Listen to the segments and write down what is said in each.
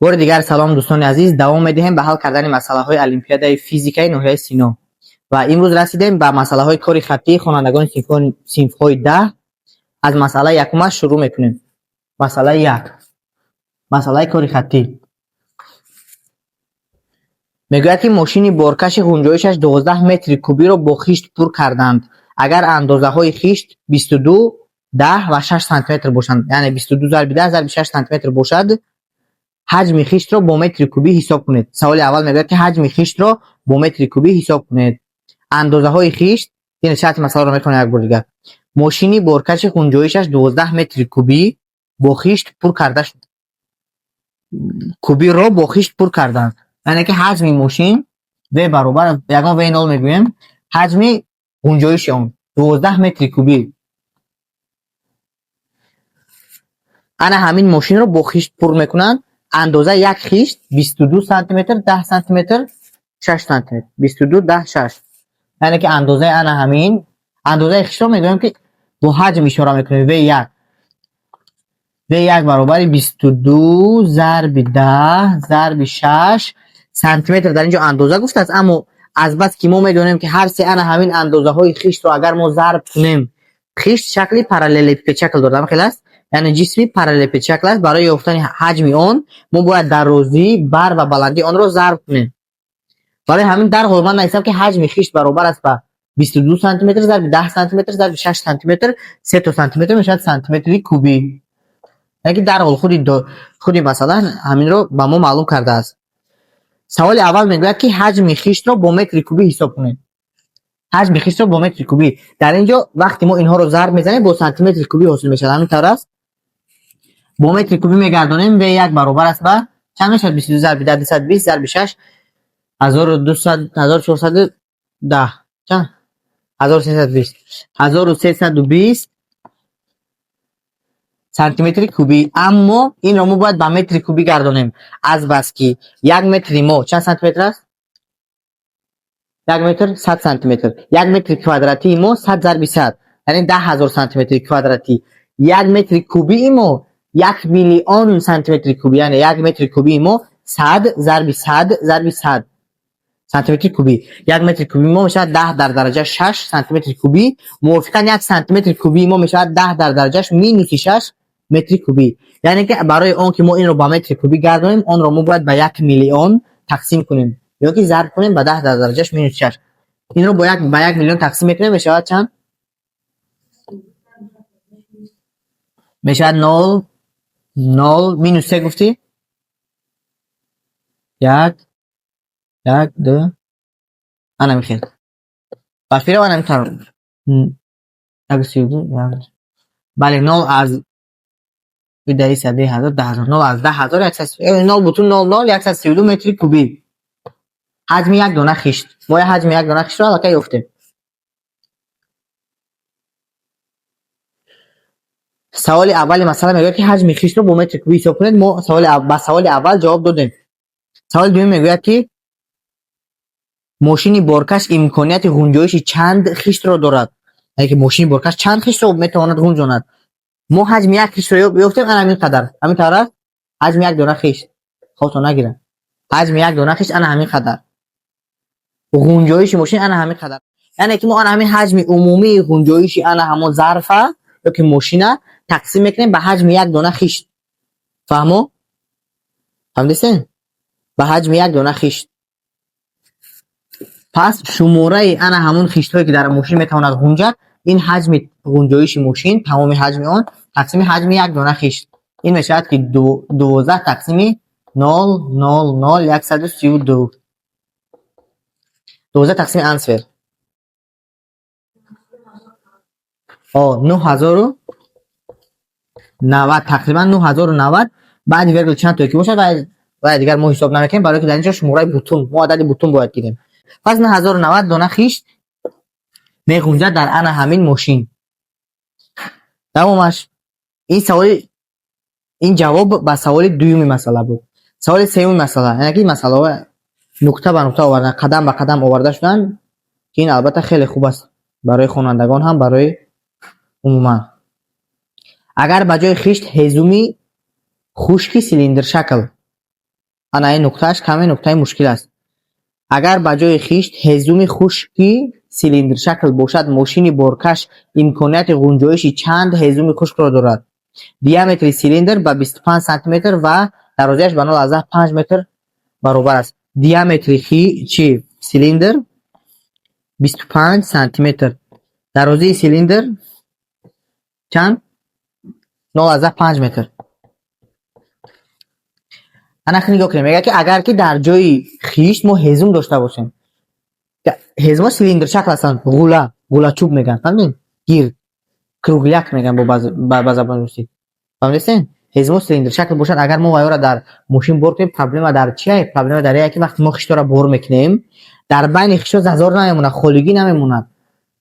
بار دیگر سلام دوستان عزیز، دوام می‌دهیم به حل کردن مسائل المپیادای فیزیکای ناحیه سینا و امروز رسیدیم به مسائل کاری خطی خوانندگان صنف‌های 10. از مسئله یکم شروع می‌کنیم. مسئله یک، مسئله کاری خطی. میگوید که ماشین بارکش گنجایشش 12 متر کوبی را با خشت پر کردند. اگر اندازه‌های خشت 22 10 و 6 سانتی متر باشند، یعنی 22 ضرب 10 ضرب 6 سانتی متر باشد، حجم خشت را با متر کوبی حساب کنید. سوال اول میگه که حجم خشت را با متر کوبی حساب کنید. اندازه های خشت، این شرط مسئله رو میکنه یک بار دیگه. ماشینی بارکش گنجایشش 12 متر کوبی با خشت پر کرده شد. کوبی را با خشت پر کردند. یعنی که حجم ماشین و برابر یگان و نول میگویم حجم گنجایش اون 12 متر کوبی. انا همین ماشین رو با خشت پر میکنن. اندازه یک خشت 22 سانتی متر 10 سانتی متر 6 سانتی متر 22 10 6. یعنی که اندازه انا همین اندازه خشت رو میگویم که با حجم اشاره میکنیم و1 برابر 22 ضرب 10 ضرب 6 سانتی متر در اینجا اندازه گفته است، اما از بس که ما میدونیم که هر سه انا همین اندازه های خشت رو اگر ما ضرب کنیم، خشت شکلی پاراللیپیپید شکل داره خیلی است، یعنی جسمی پاراللیپیپید شکل است. برای یافتن حجم آن ما باید درازی بر و بلندی آن را ضرب کنیم. برای همین در حال من حساب که حجم خشت برابر است با 22 سانتی متر ضرب 10 سانتی متر ضرب 6 سانتی متر 3 تا سانتی متر میشه سانتی متر کوبی. یعنی در حال خودی مثلا همین رو با ما معلوم کرده است. سوال اول میگوید که حجم خشت را با متر کوبی حساب کنید. حجم خشت را با متر کوبی، در اینجا وقتی ما اینها رو ضرب میزنیم با سانتی متر کوبی حاصل میشه. همین طور است. با متر کوبی میگردونیم و 1 برابر است با چند میشه 22 ضرب 10 220 ضرب 6 1200 1410 چند 1320 1320 سانتی متر کوبی. اما این رو ما باید با متر کوبی گردانیم از بس که 1 متر ما چند سانتی متر است؟ 1 متر 100 سانتی متر. 1 متر کوادراتی ما 100 ضرب 100 یعنی 10000 سانتی متر کوادراتی. 1 متر کوبی ما 1 میلیون سانتی متر کوبی، یعنی 1 متر کوبی ما 100 ضرب 100 ضرب 100 سانتی متر کوبی. 1 متر کوبی ما میشه 10 در درجه 6 سانتی متر کوبی. موافقاً 1 سانتی متر کوبی ما میشه 10 در درجه مینوس 6 متر کوبی. یعنی که برای اون که ما این رو با متر کوبی گردانیم، اون رو ما باید به 1 میلیون تقسیم کنیم یا که ضرب کنیم به 10 در درجه مینوس 6. این رو با 1 میلیون تقسیم میکنیم میشه چند؟ میشه 0 0 مینوس 3 گفتی؟ 1 1 2 انا میخوام بافیره و انا میتونم اگه 32 بله 0 از بدهی 10000 10000 0 از 10000 0 بوتون 00 132 متر کوبی. حجم یک دانه خشت. ما حجم یک دانه خشت را الکی یافتیم. سوال اول مثلا میگه که حجم خشت رو با متر کوبی حساب کنید. ما سوال اول جواب دادیم. سوال دوم میگه که ماشین بارکش امکانیت گنجایش چند خشت را دارد. یعنی که ماشین بارکش چند خشت را میتواند گنجاند. ما حجم یک خشت را یافتیم همین قدر. همین طرح حجم یک دانه خشت خودتون نگیرن. حجم یک دانه خشت انا همین قدر. گنجایش ماشین انا همین قدر. یعنی که ما انا همین حجم عمومی گنجایش انا همون ظرفه یا که ماشینه تقسیم میکنیم به حجم یک دانه خشت. فهمیدین؟ به حجم یک دانه خشت. پس شماره انا همون خشت هایی که در ماشین میتواند گنجد، این حجم گنجایش ماشین تمام حجم آن تقسیم حجم یک دانه خشت. این میشه که 12 تقسیم 0.00132 12 تقسیم انصفر 9000 تقریبا 9090 بعد ویرگول چند تا که باشه و دیگر ما حساب نمیکنیم برای که در اینجا شماره بوتون ما عدد بوتون باید گیریم. پس 9090 دانه خشت میگنجد در انا همین ماشین. تمامش. این جواب به سوال دومی مسئله بود. سوال سوم مسئله، یعنی که مسئله نقطه به نقطه آوردن، قدم به قدم آورده شدن، که این البته خیلی خوب است برای خوانندگان هم برای عموما. اگر به جای خشت هیزومی خشکی سیلیندر شکل. انا این نقطهش کمی نقطه مشکل است. اگر با جای خیشت هیزم خشکی سیلیندر شکل باشد، ماشین بارکش امکانیت گنجایش چند هیزم خشک را دارد. دیامتر سیلیندر با 25 سانتی متر و درازیش به 0.5 متر برابر است. دیامتر سیلیندر 25 سانتی متر، درازی سیلیندر چند؟ 0.5 متر. انا نگاه کنیم، میگه که اگر که در جای خیشت ما هیزم داشته باشیم، هیزم سیلیندر شکل هستن، غولا چوب میگن، فهمیدین؟ گیر کروگلیک میگن با زبان روسی، فهمیدین؟ هیزم سیلیندر شکل باشد. اگر ما وایو را در ماشین بر کنیم، پرابلم در چیه؟ پرابلم در اینه که وقتی ما خیشت را بر میکنیم، در بین خیشت زازار نمیمونه، خالیگی نمیمونه،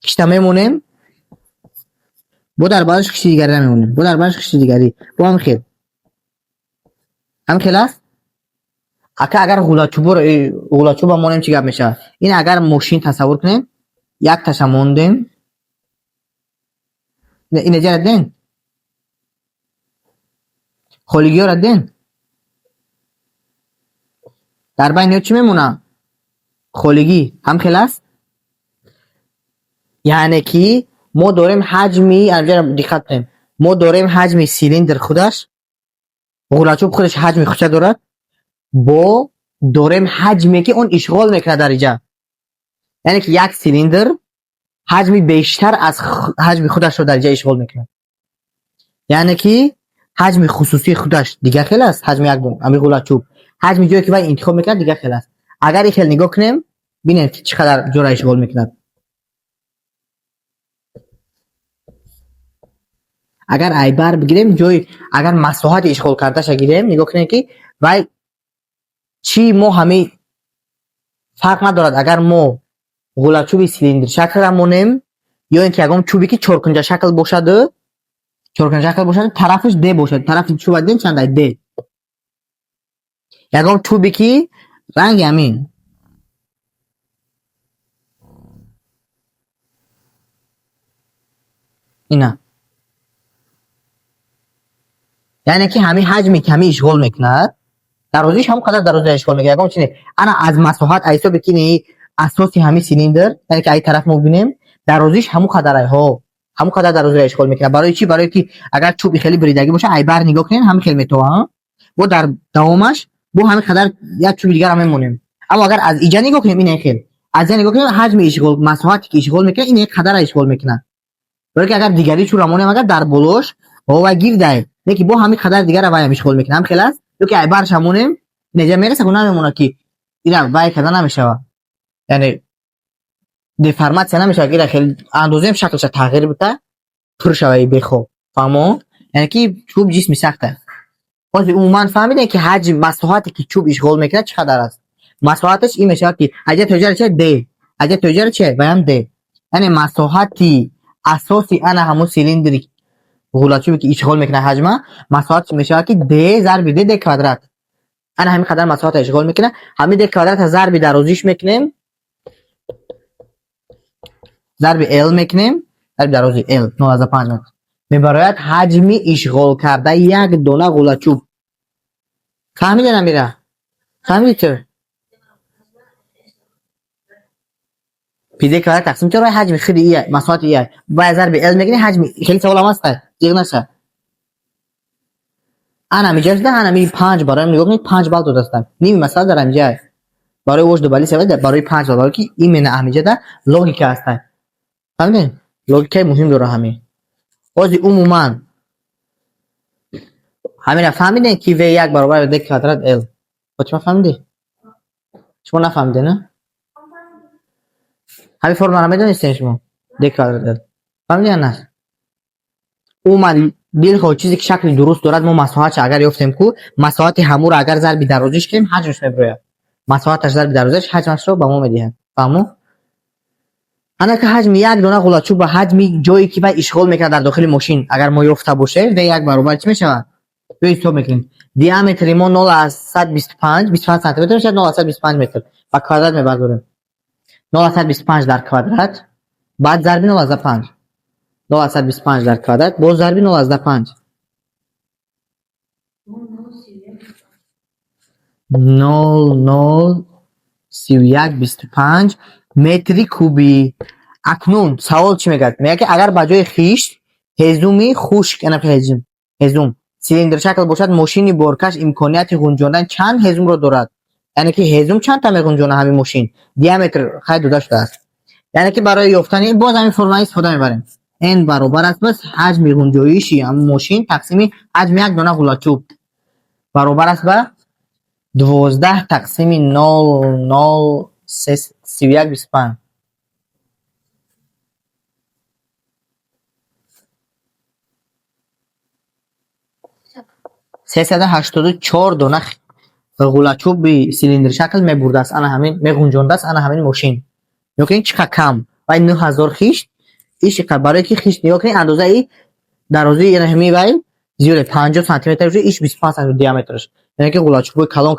خیشت میمونیم، بو در بالش خیشت دیگری نمیمونیم، بو در بالش خیشت دیگری، بو هم خیل است. اگر غولا چوب مونیم چی گپ میشه؟ این اگر ماشین تصور کنیم، یک تاشا موندیم، این جا دین خالیگی ها را دین، در بین چی میمونه؟ خالیگی هم خیل است. یعنی که ما داریم حجمی، اینجا دقت کنیم، ما داریم حجم سیلیندر خودش، غولا چوب خودش حجم خودش دارد، با داریم حجمی که اون اشغال میکنه در اینجا. یعنی که یک سیلیندر حجمی بیشتر از حجم خودش رو در اینجا اشغال میکنه. یعنی که حجم خصوصی خودش دیگه خیلی است، حجم یک دونه امی غولا چوب، حجم جایی که باید انتخاب میکنه دیگه خیلی است. اگر این خیلی نگاه کنیم ببینید که چقدر جور اشغال میکنه. اگر ایبر بگیریم جای، اگر مساحت اشغال کرده ش گیریم، نگاه کنیم که وای چی ما همه فرق ندارد. اگر ما غولا چوب سیلیندر شکل را مونیم یا اینکه یگام چوبی که چهارکنجه شکل باشد، طرفش د باشد، طرف چوب دین چند د، یگام چوبی که رنگ همین اینا، یعنی که همین حجمی که همین اشغال میکند، درازیش هم قدر درازی اشغال میکنه. یگام چنین انا از مساحت ایسا بکنی اساسی همین سیلیندر، یعنی که ای طرف ما ببینیم درازیش همون قدره ها، همون قدر درازی اشغال میکنه. برای چی؟ برای که اگر چوبی خیلی بریدگی باشه ای بر نگاه کنین همین خیلی میتوه، و در دوامش با همین قدر یک چوب دیگر هم میمونیم. اما اگر از اینجا نگاه کنیم، این خیلی از اینجا نگاه کنیم حجم اشغال، مساحتی که اشغال میکنه این یک قدر اشغال میکنه. برای که اگر دیگری چون رمونیم اگر در بلوش و گیر دای نه که با همین قدر دیگر وای مشغول میکنه، هم خلاص تو که ایبرش همونیم اینجا میرسه گناه میمونه که اینا وای کدا نمیشه، یعنی دیفرماسیون نمیشه، که خیلی اندازه شکلش تغییر بده پر شوی بخو، فهمو؟ یعنی که چوب جسم سخته. باز عموما فهمیدین که حجم مساحتی که چوب اشغال میکنه چقدر است؟ مساحتش این میشه که اگه توجه چه د، اگه توجه چه بیان د، یعنی مساحتی اساسی انا همون سیلیندری غولا چوبی که اشغال میکنه حجمه، مساحت میشه که د ضرب د کوادرات، انا همین قدر مساحت اشغال میکنه، همین د کوادرات ضرب درازیش میکنیم، ضرب ال میکنیم، ضرب درازی ال 0.5 متر میبراید حجمی اشغال کرده یک دونه غولا چوب. فهمیدین امیره؟ فهمیدید؟ پیده که تقسیم چرا حجم خیلی ایه، مساحت ایه با ضرب ال میگنی حجم خیلی سوال هم هست دیگه نشه. انا میجرده انا می 5 برای نگاه کنید 5 بال دو دستم نیم مثلا دارم جای برای وجود بالی سوال برای 5 بال که این من اهمیت ده لوگیک هست. فهمیدین؟ لوگیک مهم داره همین. بازی عموما همین فهمیدین که و یک برابر د کوادرات ال. چطور فهمیدی؟ شما نفهمیدین نه؟ همین فرم رو میدونید شما د کوادرات ال. فهمیدین نه؟ عموما دل خود چیزی که شکل درست دارد ما مساحتش اگر یافتیم کو مساحت همو رو اگر ضرب درازیش کنیم حجمش میبره، مساحتش ضرب درازیش حجمش رو به ما میدهه. فهمو؟ انا که حجم یک دونه غولا چوب با حجم جایی که باید اشغال میکنه در داخل ماشین اگر ما یافته باشه و یک برابر چی میشه؟ تو حساب میکنیم دیامتر ما 0.25 سانتی متر میشه، 0.25 متر با کوادرات میبرداریم 0.25 در کوادرات بعد ضرب 0.5 0.25 در کوادرات باز ضرب 0.5 0.0125 метри куби. акнун савол чӣ мегӯяд? Мегӯяд ки агар ба ҷои хишт ҳезуми хушк ҳезум силиндршакл бошад, мошини боркаш имконияти ғунҷондани чанд ҳезумро дорад? яъне ки ҳезум чандта меғунҷонад ҳамин мошин? Диаметр хай дода шудааст. яъне ки барои ёфтани боз ҳамин формулаи истифода мебарем. n баробар аст ба ҳаҷми ғунҷоиши ҳамин мошин тақсими ҳаҷми як дона ғулачӯб баробар аст ба 12 тақсими 0.3125. 384 дона ғулачӯби силиндршакл мебурдааст, ана ҳамин меғунҷондааст ана ҳамин мошин. нигоҳ кунед чӣ қадр кам. вай 9000 хишт иш қадр барое ки хишт нигоҳ кунед андозаи дарозии ҳамин вай зиёде 50 сантиметр шуд, иш 25 сантиметр диаметраш. яъне ки ғулачӯбҳои калон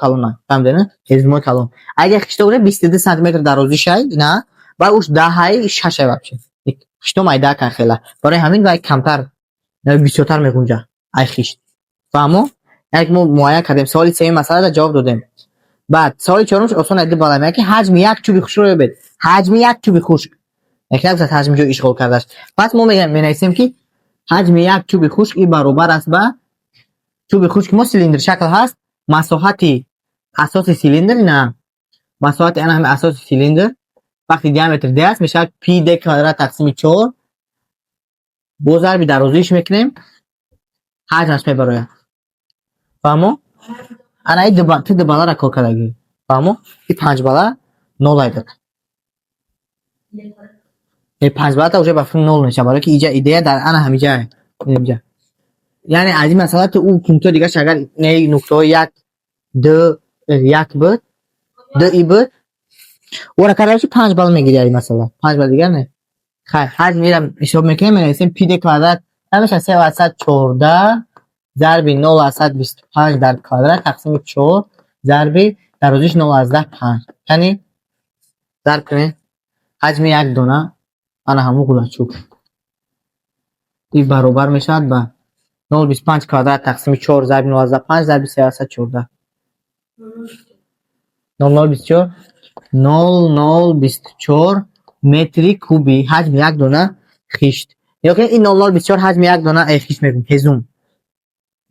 фаҳмидед? ҳезумҳои калон. агар хишта бошад 22 сантиметр дарозӣ шай, на ва уш 10 6 вообще. хишто майда кан хела. барои ҳамин вай камтар бисёртар меғунҷа ай хишт. фаҳмо? яъне ки мо муайян кардем. соли сеюми масъалада ҷавоб додем. баъд соли чорумш осон айди баланд. яъне ки ҳаҷми як чӯби хушкро ёбед. ҳаҷми як чӯби хушк. яке як ҳаҷми ҷои ишғол кардааст. пас мо менависем ки ҳаҷми як чӯби хушк ин баробар аст ба чӯби хушки мо силиндршакл ҳаст. масоҳати асоси силиндр на масоҳати ана ҳамин асоси силиндр вақти диаметр d аст мешавад пи d квадрат тақсими 4 бо зарби дарозииш мекунем ҳаҷмаш мебарояд. фаҳмо? ана ту дубалара кор кардагӣ. фаҳмо? и 5 бала 0 айдад. 5 балата уже ба фун 0 мешавад, барои ки иҷа идея дар ана ҳамиҷа. яъне аз ин масъала ту ӯ пунктҳои дигараш агар не нуқтаҳои 1 2 1 буд 2 и буд ора кардаки 5 балл мегирӣ ин масъала. 5 балл дигар не. хай ҳаҷм мирам ҳисоб мекунем, менависем пи д квадрат намеша 314 зарби 0.25 дар квадрат тақсими 4 зарби дарозиш 0.5. яъне зарб кунем ҳаҷми як дона ана ҳамун ғулачӯб. ин баробар мешавад ба 0.25 квадрат тақсими 4 зарби 0.5 зарби 314. 0024 метри куби ҳаҷми як дона хишт. ё ки ин 0024 ҳаҷми як дона хишт мегӯям ҳезум.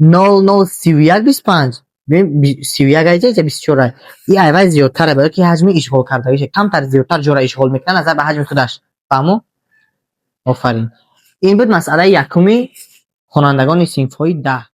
003125 бибин 31 айҷа 24 ай. ин айвай зиёдтара, барои ки ҳаҷми ишғол кардагише камтар зиёдтар ҷора ишғол мекунад назар ба ҳаҷми худаш. фаҳмо? офарин. ин буд масъалаи якуми хонандагони синфҳои 10.